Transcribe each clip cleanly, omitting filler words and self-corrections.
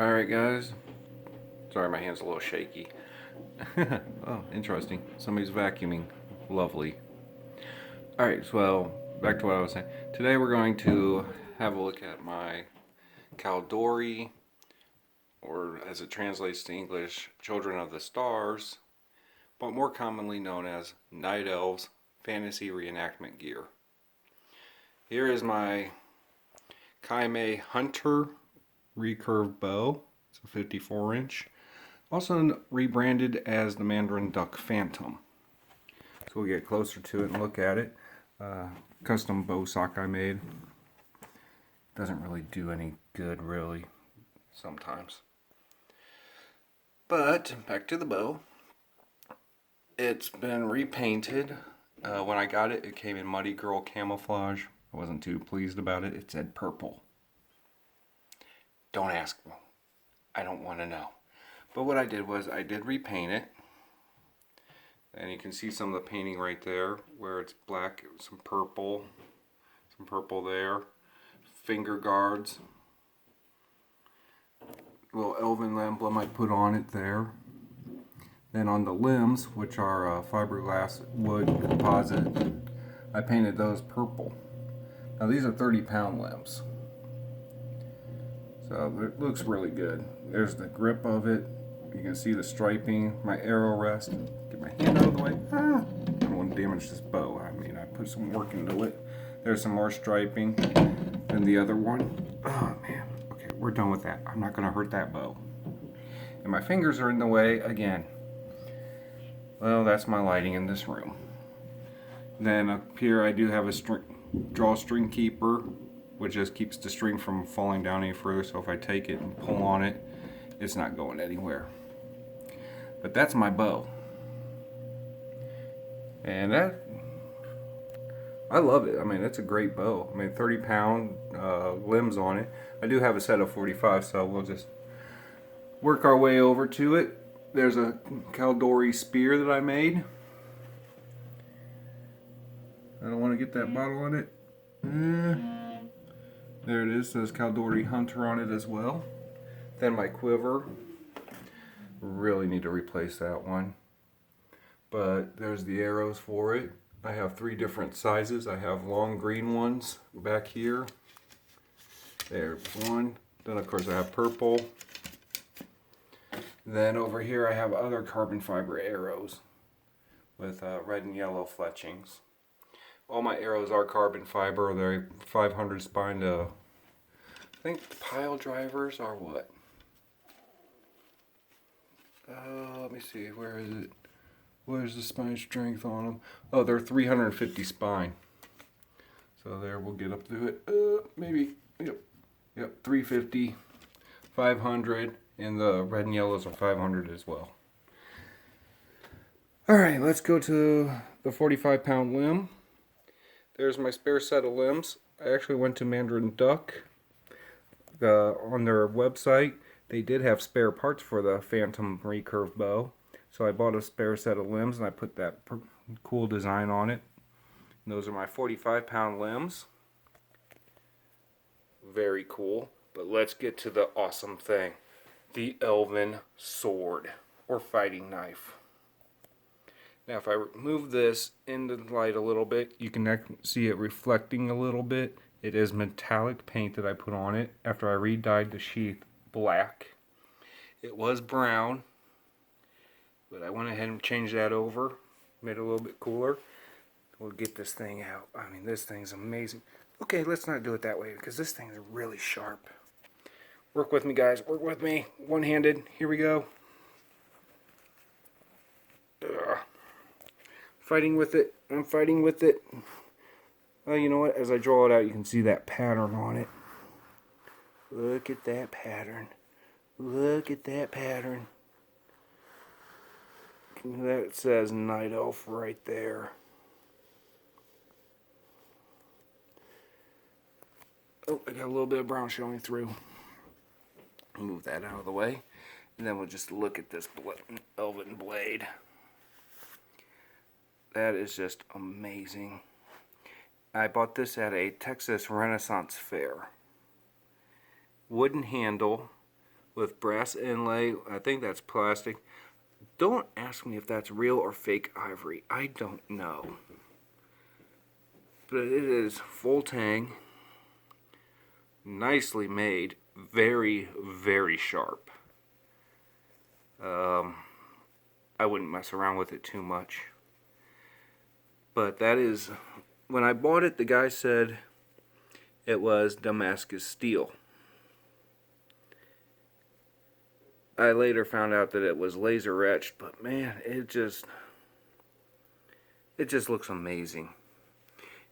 Alright guys, sorry my hand's a little shaky. Oh, interesting. Somebody's vacuuming. Lovely. Alright, so back to what I was saying. Today we're going to have a look at my Caldori, or as it translates to English, Children of the Stars, but more commonly known as Night Elves fantasy reenactment gear. Here is my Kaime Hunter recurve bow. It's a 54 inch. Also rebranded as the Mandarin Duck Phantom. So we'll get closer to it and look at it. Custom bow sock I made. Doesn't really do any good really sometimes. But back to the bow. It's been repainted. When I got it, it came in Muddy Girl camouflage. I wasn't too pleased about it. It said purple. Don't ask me. I don't want to know. But what I did was I did repaint it. And you can see some of the painting right there where it's black, some purple there. Finger guards. Little Elven emblem I put on it there. Then on the limbs, which are fiberglass wood composite, I painted those purple. Now these are 30-pound limbs. So it looks really good. There's the grip of it. You can see the striping, my arrow rest. Get my hand out of the way. I don't want to damage this bow. I mean, I put some work into it. There's some more striping than the other one. Oh man. Okay, we're done with that. I'm not going to hurt that bow. And my fingers are in the way again. Well, that's my lighting in this room. Then up here I do have a drawstring keeper, which just keeps the string from falling down any further. So if I take it and pull on it, it's not going anywhere. But that's my bow. And I love it. I mean, it's a great bow. I mean, 30-pound limbs on it. I do have a set of 45, so we'll just work our way over to it. There's a Caldori spear that I made. I don't want to get that bottle on it. There it is. It says Caldori Hunter on it as well. Then my quiver. Really need to replace that one. But there's the arrows for it. I have 3 different sizes. I have long green ones back here. There's one. Then of course I have purple. Then over here I have other carbon fiber arrows with red and yellow fletchings. All my arrows are carbon fiber. They're 500 spine to, I think pile drivers are what? Let me see, where is it? Where's the spine strength on them? Oh, they're 350 spine. So there, we'll get up to it. Maybe, yep, 350, 500, and the red and yellows are 500 as well. Alright, let's go to the 45-pound limb. There's my spare set of limbs. I actually went to Mandarin Duck. On their website, they did have spare parts for the Phantom recurve bow. So I bought a spare set of limbs and I put that cool design on it. And those are my 45-pound limbs. Very cool. But let's get to the awesome thing. The Elven sword, or fighting knife. Now if I move this into the light a little bit, you can see it reflecting a little bit. It is metallic paint that I put on it after I re-dyed the sheath black. It was brown, but I went ahead and changed that over, made it a little bit cooler. We'll get this thing out. I mean, this thing's amazing. Okay, let's not do it that way because this thing's really sharp. Work with me, guys. Work with me. One-handed. Here we go. Ugh. Fighting with it. I'm fighting with it. Well, you know what? As I draw it out, you can see that pattern on it. Look at that pattern. Look at that pattern. That says Night Elf right there. Oh, I got a little bit of brown showing through. Move that out of the way. And then we'll just look at this Elven blade. That is just amazing. I bought this at a Texas Renaissance fair. Wooden handle, with brass inlay. I think that's plastic. Don't ask me if that's real or fake ivory. I don't know. But it is full tang, nicely made, very, very sharp. I wouldn't mess around with it too much. But that is, when I bought it, the guy said it was Damascus steel. I later found out that it was laser etched, but man, it just looks amazing.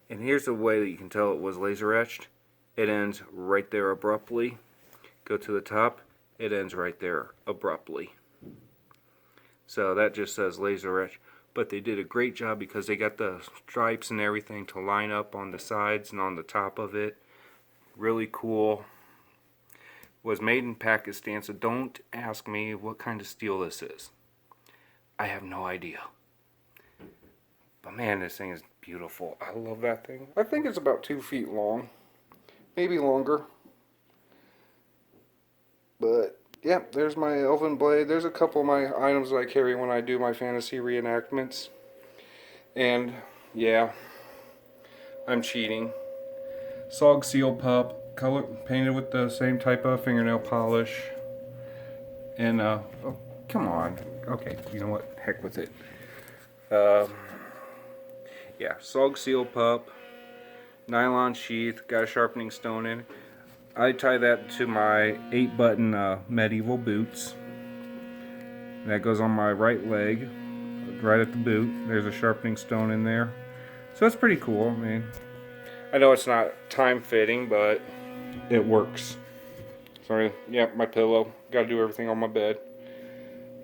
And here's the way that you can tell it was laser etched. It ends right there abruptly. Go to the top, it ends right there abruptly. So that just says laser etched. But they did a great job because they got the stripes and everything to line up on the sides and on the top of it. Really cool. Was made in Pakistan, so don't ask me what kind of steel this is. I have no idea. But man, this thing is beautiful. I love that thing. I think it's about 2 feet long. Maybe longer. But yeah, there's my Elven blade. There's a couple of my items that I carry when I do my fantasy reenactments. And yeah, I'm cheating. Sog Seal Pup. Color painted with the same type of fingernail polish. And oh, come on. Okay, you know what? Heck with it. Yeah, Sog Seal Pup, nylon sheath, got a sharpening stone in it. I tie that to my 8-button medieval boots. That goes on my right leg, right at the boot. There's a sharpening stone in there. So that's pretty cool. I mean, I know it's not time fitting, but it works. Sorry, yeah, my pillow. Got to do everything on my bed.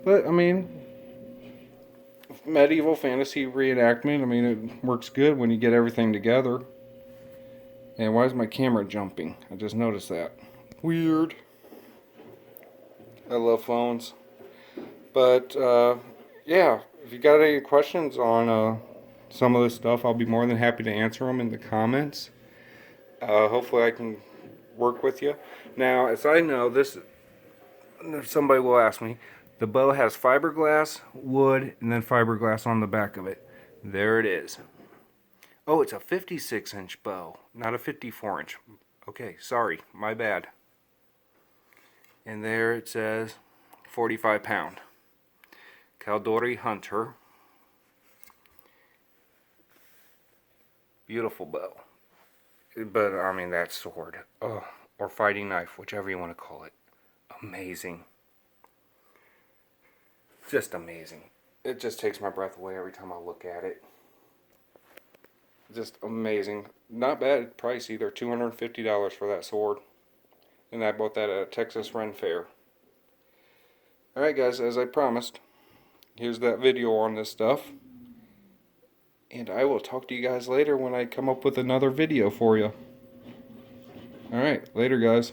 But I mean, medieval fantasy reenactment. I mean, it works good when you get everything together. And why is my camera jumping? I just noticed that. Weird. I love phones. But yeah, if you got any questions on some of this stuff, I'll be more than happy to answer them in the comments. Hopefully I can work with you. Now, as I know, this, somebody will ask me, the bow has fiberglass, wood, and then fiberglass on the back of it. There it is. Oh, it's a 56-inch bow, not a 54-inch. Okay, sorry, my bad. And there it says 45 pound. Caldori Hunter. Beautiful bow. But, I mean, that sword. Oh, or fighting knife, whichever you want to call it. Amazing. Just amazing. It just takes my breath away every time I look at it. Just amazing. Not bad price either. $250 for that sword. And I bought that at a Texas Ren Fair. Alright guys, as I promised, here's that video on this stuff. And I will talk to you guys later when I come up with another video for you. Alright, later guys.